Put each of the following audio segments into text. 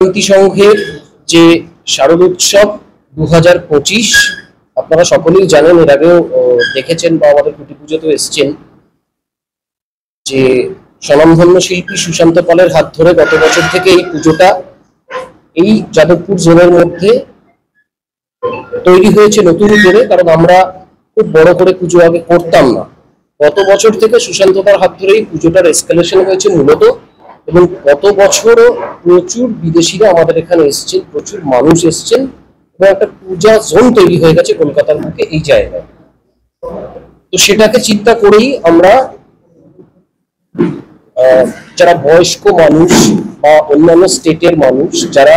শান্তি সংঘের যে শারদোৎসব 2025 আপনারা সকলেই জানেন, এর আগেও দেখেছেন বা আমাদের কুটি পুজোতেও এসছেন যে স্বনামধন্য শিল্পী সুশান্ত পালের হাত ধরে গত বছর থেকে এই পুজোটা এই যাদবপুর জোনের মধ্যে তৈরি হয়েছে নতুন করে। কারণ আমরা খুব বড় করে পুজো আগে করতাম না, গত বছর থেকে সুশান্ত পাল হাত ধরে এই পুজোটার এসকালেশন হয়েছে মূলত। এবং গত বছরও প্রচুর বিদেশিরা আমাদের এখানে এসছেন, প্রচুর মানুষ এসছেন এবং একটা পূজা জোন তৈরি হয়ে গেছে কলকাতার বুকে এই জায়গায়। তো সেটাকে চিন্তা করেই আমরা যারা বয়স্ক মানুষ বা অন্যান্য স্টেটের মানুষ যারা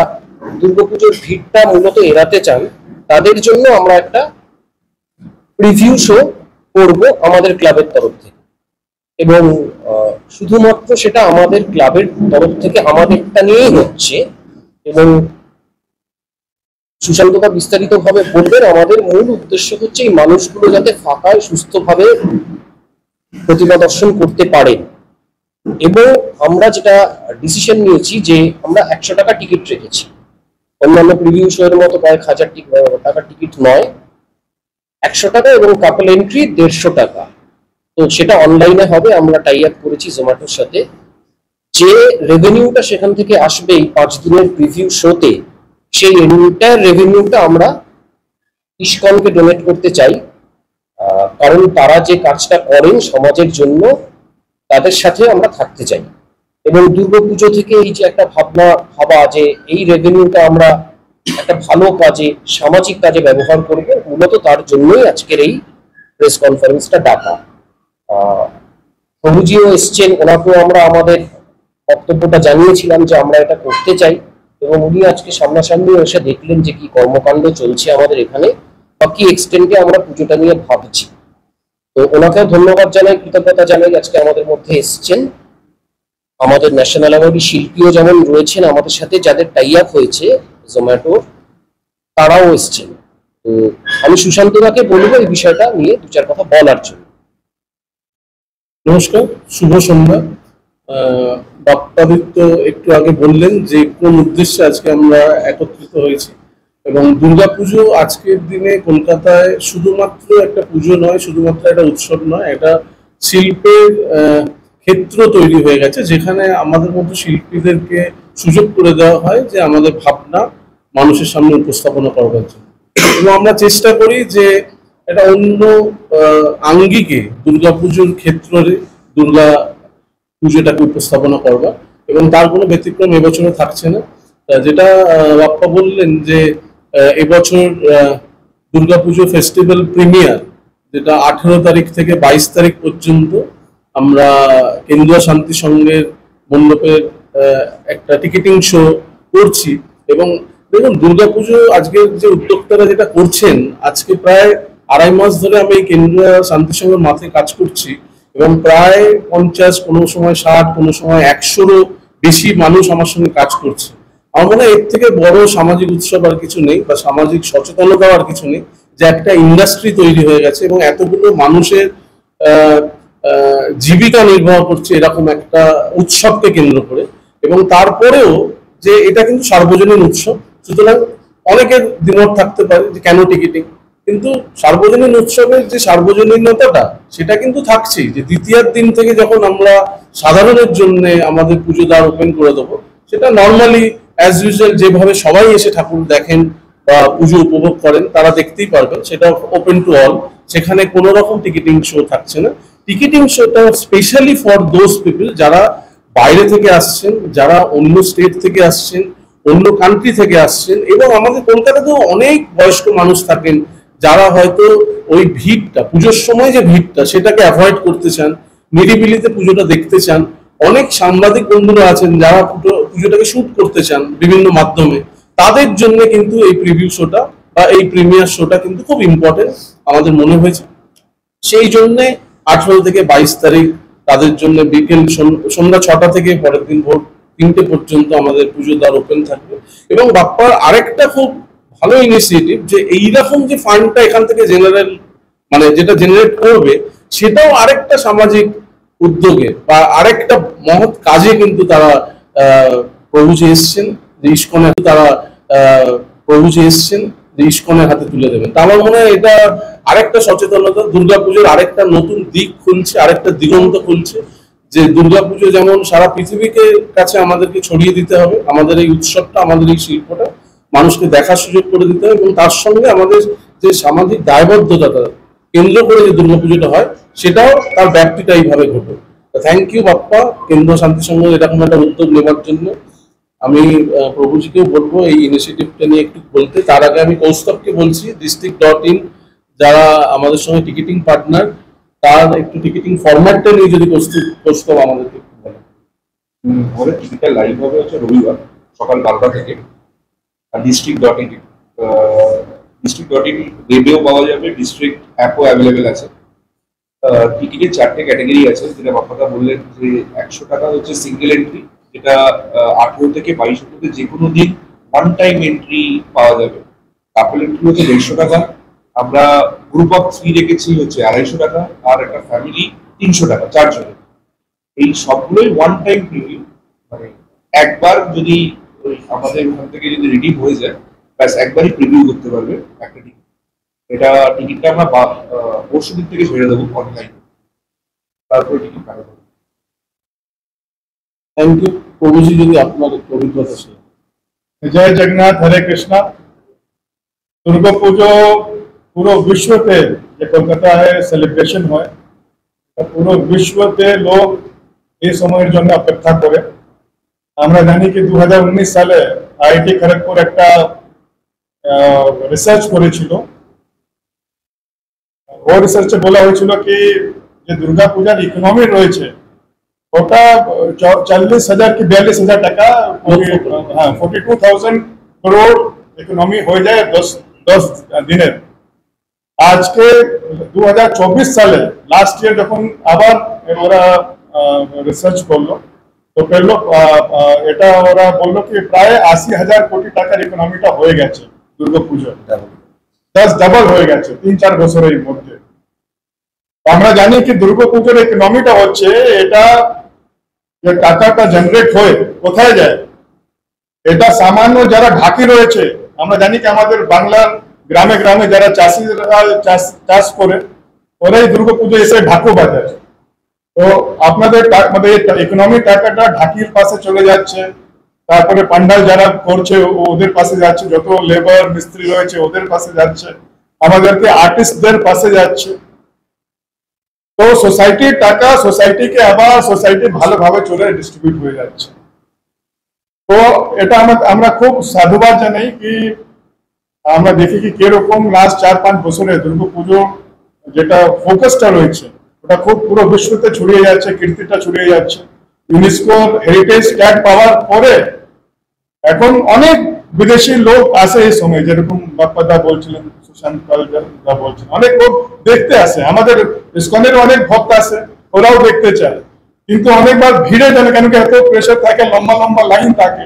দুর্গাপুজোর ভিড়টা মূলত এড়াতে চান, তাদের জন্য আমরা একটা প্রিভিউ শো করব আমাদের ক্লাবের তরফ থেকে। এবং শুধুমাত্র সেটা আমাদের ক্লাবের তরফ থেকে আমাদেরটা নিয়েই হচ্ছে। এবং সুশান্তদা বিস্তারিত ভাবে বলবেন। আমাদের মূল উদ্দেশ্য হচ্ছে এই মানুষগুলো যাতে ফাঁকায় সুস্থভাবে প্রতিমা দর্শন করতে পারেন। এবং আমরা যেটা ডিসিশন নিয়েছি যে আমরা 100 টাকা টিকিট রেখেছি, অন্যান্য প্রিভিউ শো এর মতো কয়েক হাজার টাকার টিকিট নয়, 100 টাকা এবং কাপল এন্ট্রি 150 টাকা। তো সেটা অনলাইনে হবে, আমরা টাই আপ করেছি জোম্যাটোর সাথে। যে রেভিনিউটা সেখান থেকে আসবে এই 5 দিনের প্রিভিউ শোতে, সেই এন্টায়ার রেভিনিউটা আমরা ইসকনকে ডোনেট করতে চাই। কারণ তারা যে কাজটা করেন সমাজের জন্য, তাদের সাথে আমরা থাকতে চাই। এবং দুর্গাপুজো থেকে এই যে একটা ভাবা যে এই রেভিনিউটা আমরা একটা ভালো কাজে, সামাজিক কাজে ব্যবহার করব, মূলত তার জন্যই আজকের এই প্রেস কনফারেন্সটা ডাকা। প্রভুজিও এসছেন, ওনাকেও আমরা আমাদের বক্তব্যটা জানিয়েছিলাম যে আমরা এটা করতে চাই। এবং উনি আজকে সামনাসামনি এসে দেখলেন যে কি কর্মকাণ্ড চলছে আমাদের এখানে বা কি এক্সটেন্টে আমরা পুজোটা নিয়ে ভাবছি। তো ওনাকেও ধন্যবাদ জানাই, কৃতজ্ঞতা জানাই আজকে আমাদের মধ্যে এসছেন। আমাদের ন্যাশনাল অ্যাওয়ার্ডি শিল্পীও যেমন রয়েছেন আমাদের সাথে, যাদের টাই আপ হয়েছে জোম্যাটোর, তারাও এসছেন। তো আমি সুশান্তদাকে বলবো এই বিষয়টা নিয়ে 2-4 কথা বলার জন্য। নমস্কার, শুভ সন্ধ্যা। বাপ্পাদিত্য একটু আগে বললেন যে কোন উদ্দেশ্যে আজকে আমরা একত্রিত হয়েছি। এবং দুর্গাপুজো আজকের দিনে কলকাতায় শুধুমাত্র একটা পুজো নয়, শুধুমাত্র একটা উৎসব নয়, এটা শিল্পের ক্ষেত্র তৈরি হয়ে গেছে, যেখানে আমাদের মতো শিল্পীদেরকে সুযোগ করে দেওয়া হয় যে আমাদের ভাবনা মানুষের সামনে উপস্থাপনা করবার জন্য। এবং আমরা চেষ্টা করি যে এটা অন্য আঙ্গিকে দুর্গাপুজোর ক্ষেত্রে দুর্গা পুজোটাকে উপস্থাপনা করবা, এবং তার কোনো ব্যতিক্রম এবছরে থাকছে না। যেটা বাপ্পা বললেন যে এবছর দুর্গাপুজো ফেস্টিভ্যাল প্রিমিয়ার, যেটা 18 তারিখ থেকে 22 তারিখ পর্যন্ত আমরা কেন্দ্রীয় শান্তি সংঘের মণ্ডপের একটা টিকিটিং শো করছি। এবং দেখুন, দুর্গাপুজো আজকের যে উদ্যোক্তারা যেটা করছেন, আজকে প্রায় 2.5 মাস ধরে আমি কেন্দ্রীয় শান্তি সংঘের মাথায় কাজ করছি, এবং প্রায় 50, কোনো সময় 60, কোনো সময় 100-রও বেশি মানুষ আমার সঙ্গে কাজ করছে। আমার মনে হয় এর থেকে বড় সামাজিক উৎসব আর কিছু নেই, বা সামাজিক সচেতনতা আর কিছু নেই, যে একটা ইন্ডাস্ট্রি তৈরি হয়ে গেছে এবং এতগুলো মানুষের জীবিকা নির্বাহ করছে এরকম একটা উৎসবকে কেন্দ্র করে। এবং তারপরেও যে এটা কিন্তু সার্বজনীন উৎসব, সুতরাং অনেকের দ্বিমত থাকতে পারে যে কেন টিকিটিং, কিন্তু সার্বজনীন উৎসবের যে সার্বজনীনতাটা সেটা কিন্তু থাকছেই। যে দ্বিতীয়ার দিন থেকে যখন আমরা সাধারণের জন্য আমাদের পুজো দ্বার ওপেন করে দেবো, সেটা নর্মালি অ্যাজ ইউজুয়াল যেভাবে সবাই এসে ঠাকুর দেখেন বা পুজো উপভোগ করেন তারা দেখতেই পারবেন, সেটা ওপেন টু অল। সেখানে কোনো রকম টিকিটিং শো থাকছে না। টিকিটিং শোটা স্পেশালি ফর দোজ পিপল যারা বাইরে থেকে আসছেন, যারা অন্য স্টেট থেকে আসছেন, অন্য কান্ট্রি থেকে আসছেন। এবং আমাদের কলকাতাতেও অনেক বয়স্ক মানুষ থাকেন যারা হয়তো ওই ভিড়টা, পুজোর সময় যে ভিড়টা, সেটাকে অ্যাভয়েড করতে চান, নিরিবিলিতে পুজোটা দেখতে চান। অনেক সাংবাদিক বন্ধুরা আছেন যারা পুজোটাকে শুট করতে চান বিভিন্ন মাধ্যমে। তাদের জন্য কিন্তু এই প্রিভিউ শোটা বা এই প্রিমিয়ার শোটা কিন্তু খুব ইম্পর্টেন্ট আমাদের মনে হয়েছে। সেই জন্যে 18 থেকে 22 তারিখ তাদের জন্য বিকেল সন্ধ্যা 6টা থেকে পরের দিন ভোর 3টে পর্যন্ত আমাদের পুজো দ্বার ওপেন থাকবে। এবং বাপ্পার আরেকটা খুব ভালো ইনিশিয়েটিভ, যে এইরকম যে ফান্ডটা এখান থেকে জেনারেল মানে যেটা জেনারেট করবে, সেটাও আরেকটা সামাজিক উদ্যোগে বা আরেকটা মহৎ কাজে কিন্তু তারা প্রভুজি এসছেন, যে ইস্কনে তারা প্রভুজি এসছেন যে ইস্কনের হাতে তুলে দেবেন। তা আমার মনে হয় এটা আরেকটা সচেতনতা, দুর্গাপুজোর আরেকটা নতুন দিক খুলছে, আরেকটা দিগন্ত খুলছে, যে দুর্গাপুজো যেমন সারা পৃথিবীকে কাছে আমাদেরকে ছড়িয়ে দিতে হবে, আমাদের এই উৎসবটা, আমাদের এই শিল্পটা মানুষকে দেখার সুযোগ করে দিতে হবে, এবং তার সঙ্গে আমাদের যে সামাজিক দায়বদ্ধতা কেন্দ্র করে যে দুর্গাপুজোটা হয় সেটাও তার ব্যাপ্তিটা এইভাবে ঘটে। থ্যাংক ইউ বাপ্পা, কেন্দ্র শান্তি সংঘ এরকম একটা উদ্যোগ নেওয়ার জন্য। আমি প্রভুজিকেও বলবো এই ইনিশিয়েটিভটা নিয়ে একটু বলতে। তার আগে আমি কৌস্তবকে বলছি district.in যারা আমাদের সঙ্গে টিকিটিং পার্টনার, তার একটু টিকিটিং ফরম্যাটটা নিয়ে যদি কৌস্তব আমাদেরকে একটু বলে। আমাদের টিকিটটা লাইভ হবে হচ্ছে রবিবার সকাল 12টা থেকে। আর district.in ওয়েবেও পাওয়া যাবে, ডিস্ট্রিক্ট অ্যাপও অ্যাভেলেবেল আছে। টিকিটের 4টে ক্যাটাগরি আছে, যেটা বাপ্পাদা বললেন যে 100 টাকা হচ্ছে সিঙ্গেল এন্ট্রি, যেটা 18 থেকে 22 মধ্যে যে কোনো দিন ওয়ান টাইম এন্ট্রি পাওয়া যাবে। কাপল এন্ট্রি হচ্ছে 150 টাকা, আমরা গ্রুপ অফ 3 রেখেছি হচ্ছে 250 টাকা, আর একটা ফ্যামিলি 300 টাকা 4 জনের। এই সবগুলোই ওয়ান টাইম প্রিভিউ, মানে একবার যদি আমাদের ওখান থেকে যদি রিডিম হয়ে যায় ব্যাস একবারই প্রিভিউ করতে পারবে একটা টিকিট। এটা টিকিটটা আমরা পরশু দিন থেকে ছেড়ে দেবো অনলাইন, তারপরে টিকিট পাওয়া যাবে। থ্যাংক ইউ প্রভুজি, যদি আপনার একটু অভিজ্ঞতা ছিল। जय जगन्नाथ, हरे कृष्णा। दुर्गा पूजो পুরো বিশ্বতে যে কলকাতায় সেলিব্রেশন হয়, পুরো বিশ্বতে লোক এই সময়ের জন্য অপেক্ষা করে। আমরা জানি কি 2019 সালে আইআইটি খড়গপুর একটা রিসার্চ করেছিল। ও রিসার্চে বলা হয়েছিল কি যে দুর্গা পূজার ইকোনমি রয়েছে ওটা 40,000 কি 42,000 টাকা, 42,000 crore ইকোনমি হয়ে যায় 10 দিনের। আজকে 2024 সালে লাস্ট ইয়ার যখন আবার ওরা রিসার্চ করলো তো পেলো এটা ওরা বললো কি প্রায় 80,000 কোটি টাকার ইকোনমিটা হয়ে গেছে দুর্গা পুজো, 10 ডাবল হয়ে গেছে 3-4 বছরের মধ্যে। আমরা জানি কি দুর্গা পুজোর ইকোনমিটা হচ্ছে এটা যে টাকাটা জেনারেট হয়ে কোথায় যায়, এটা সামান্য যারা ঢাকি রয়েছে, আমরা জানি কি আমাদের বাংলার গ্রামে গ্রামে যারা চাষিরা চাষ করে ওরাই দুর্গা পুজো এসে ঢাকু বাজায়। তো আপনাদের ইকোনমিক টাকাটা ঢাকির পাশে চলে যাচ্ছে, তারপরে পান্ডাল যারা করছে ওদের পাশে যাচ্ছে, যত লেবার মিস্ত্রি রয়েছে ওদের পাশে যাচ্ছে, আমাদেরকে আর্টিস্টদের পাশে যাচ্ছে। তো সোসাইটির টাকা সোসাইটিকে আবার সোসাইটি ভালোভাবে চলে ডিস্ট্রিবিউট হয়ে যাচ্ছে। তো এটা আমরা খুব সাধুবাদ জানাই কি আমরা দেখি কি কিরকম লাস্ট 4-5 বছরে দুর্গা পুজো যেটা ফোকাসটা রয়েছে ওটা খুব পুরো বিশ্বতে ছড়িয়ে যাচ্ছে, কীর্তিটা ছড়িয়ে যাচ্ছে। ইউনেস্কো হেরিটেজ ট্যাগ পাওয়ার পরে এখন অনেক বিদেশি লোক আসে এই সময়, যেরকম বাপ্পাদা বলছিলেন, সুশান্ত দা বলছিলেন, অনেক লোক দেখতে আসে। আমাদের ইসকনের অনেক ভক্ত আসে, ওরাও দেখতে চায়, কিন্তু অনেকবার ভিড়ে জানে কেন কি এত প্রেশার থাকে, লম্বা লম্বা লাইন থাকে,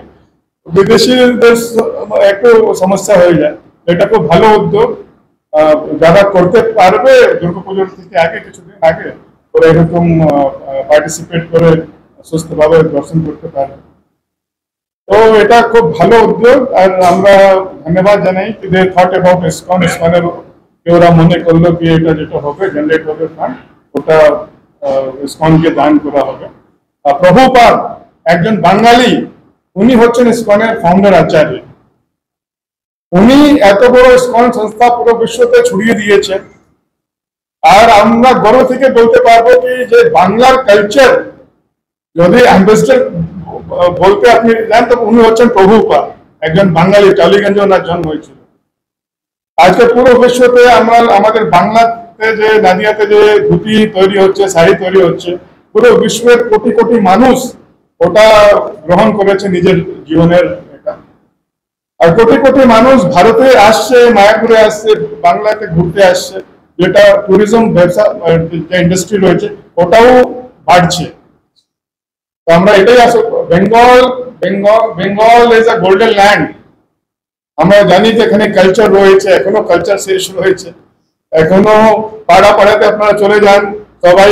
বিদেশিদের একটু সমস্যা হয়ে যায়। এটা খুব ভালো উদ্যোগ, যারা করতে পারবে দুর্গাপুজোর থেকে আগে কিছুদিন আগে ওরা এরকম পার্টিসিপেট করে সুস্থভাবে দর্শন করতে পারবে। তো এটা খুব ভালো উদ্যোগ, আর আমরা ধন্যবাদ জানাই যে থট অ্যাবাউট ইসকনের ওরা মনে করলো কি এটা যেটা হবে জেনারেট হবে ফান্ড ওটা ইসকনকে দান করা হবে। প্রভুপাদ একজন বাঙালি, উনি হচ্ছেন ইসকনের ফাউন্ডার আচার্য। উনি এত বড় ইসকন সংস্থা পুরো বিশ্বতে ছড়িয়ে দিয়েছেন, আর আমরা গর্ব থেকে বলতে পারবো কি যে বাংলার কালচার যদি অ্যাম্বাসেডর বলতে আপনি জানেন তো উনি হচ্ছেন প্রভুপাদ, একজন বাঙালি, টালিগঞ্জে ওনার জন্ম হয়েছিল। আজকে পুরো বিশ্বতে আমরা আমাদের বাংলাতে যে নাদিয়াতে যে ধুতি তৈরি হচ্ছে, শাড়ি তৈরি হচ্ছে, পুরো বিশ্বের কোটি কোটি মানুষ ওটা গ্রহণ করেছে নিজের জীবনের এটা। আর কোটি কোটি মানুষ ভারতে আসছে, মায়াপুরে আসছে, বাংলাতে ঘুরতে আসছে, যেটা ট্যুরিজম ব্যবসা যে ইন্ডাস্ট্রি রয়েছে ওটাও বাড়ছে। তো আমরা এটাই আসো, Bengal is a golden land. আমরা জানি যে এখানে কালচার রয়েছে, এখনো কালচার শেষ রয়েছে, এখনো পাড়া পাড়াতে আপনারা চলে যান, সবাই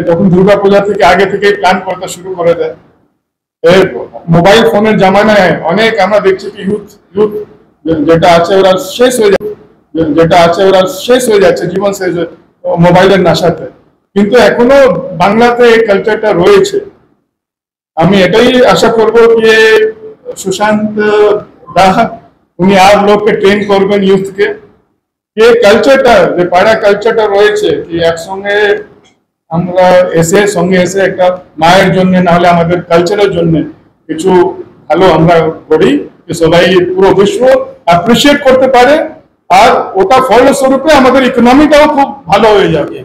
যখন দুর্গা পূজা থেকে আগে থেকেই প্ল্যান করতে শুরু করে দেয়। মোবাইল ফোনের জামানায় অনেক আমরা দেখছি কি ইউথ ইউথ যেটা আছে ওরা শেষ হয়ে যাচ্ছে, জীবন শেষ হয়ে মোবাইলের নেশাতে। কিন্তু এখনো বাংলাতে এই কালচারটা রয়েছে। আমি এটাই আশা করব যে সুশান্ত দা উনি আর লোককে ট্রেন করবেন ইউথকে, যে কালচারটা, যে পাড়া কালচারটা রয়েছে, কি একসঙ্গে আমরা সঙ্গে এসে একটা মায়ের জন্য না হলে আমাদের কালচারের জন্য কিছু ভালো আমরা করি, যে সবাই পুরো বিশ্ব অ্যাপ্রিসিয়েট করতে পারে, আর ওটা ফলস্বরূপে আমাদের ইকোনমিটাও খুব ভালো হয়ে যাবে।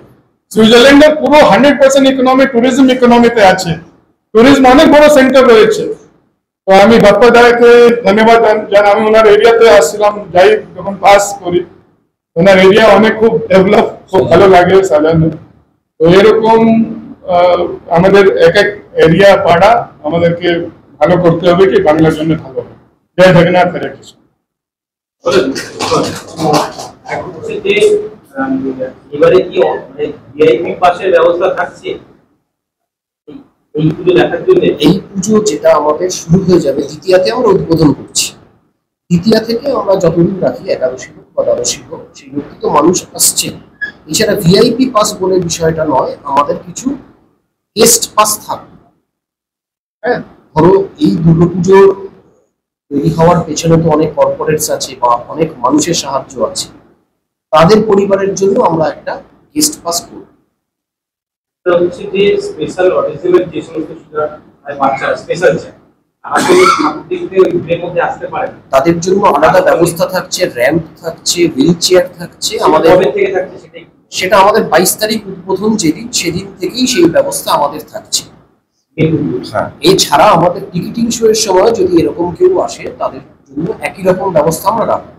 সুইজারল্যান্ডের পুরো 100% ইকোনমি ট্যুরিজম ইকোনমিতে আছে, ট্যুরিজম অনেক বড় সেন্টার রয়েছে। তো আমি বাপ্পা দাকে ধন্যবাদ জানাই, আমি ওনার এরিয়াতে আসছিলাম, যাই যখন পাস করি, ওনার এরিয়া অনেক খুব ডেভেলপ, খুব ভালো লাগে সাজানো। তো এরকম আমাদের এক এক এরিয়া পাড়া আমাদেরকে ভালো করতে হবে, কি বাংলার জন্য ভালো হবে। জয় জগন্নাথ, হরে কৃষ্ণ। এবারে কি ভিআইপি পাসের ব্যবস্থা থাকছে এই পুজো দেখার জন্য? এই পুজো যেটা আমাদের শুরু হয়ে যাবে দ্বিতীয়াতে, আমরা উদ্বোধন করছি। দ্বিতীয়া থেকে আমরা যতদিন রাখি, একাদশী হোক বা দ্বাদশী হোক, সেই ব্যক্তি তো মানুষ আসছে। এছাড়া ভিআইপি পাস বলে বিষয়টা নয়, আমাদের কিছু গেস্ট পাস থাকবে। হ্যাঁ, ধরো এই দুর্গাপুজোর তৈরি হওয়ার পেছনে তো অনেক কর্পোরেটস আছে বা অনেক মানুষের সাহায্য আছে, তাদের পরিবারের জন্য আমরা একটা গেস্ট পাস করব। হচ্ছে যে স্পেশাল অটিজমের যে সমস্ত বাচ্চারা স্পেশাল চায়, আসলে দেখতে ওই ঘরের মধ্যে আসতে পারে, তাদের জন্য আলাদা ব্যবস্থা থাকছে, র্যাম্প থাকছে, হুইল চেয়ার থাকছে। আমাদের কবে থেকে থাকছে সেটাই? সেটা আমাদের 22 তারিখ উদ্বোধন, যেদিন সেদিন থেকেই সেই ব্যবস্থা আমাদের থাকছে। এছাড়া আমাদের টিকিটিং শো এর সময় যদি এরকম কেউ আসে, তাদের জন্য একই রকম ব্যবস্থা আমরা রাখবো।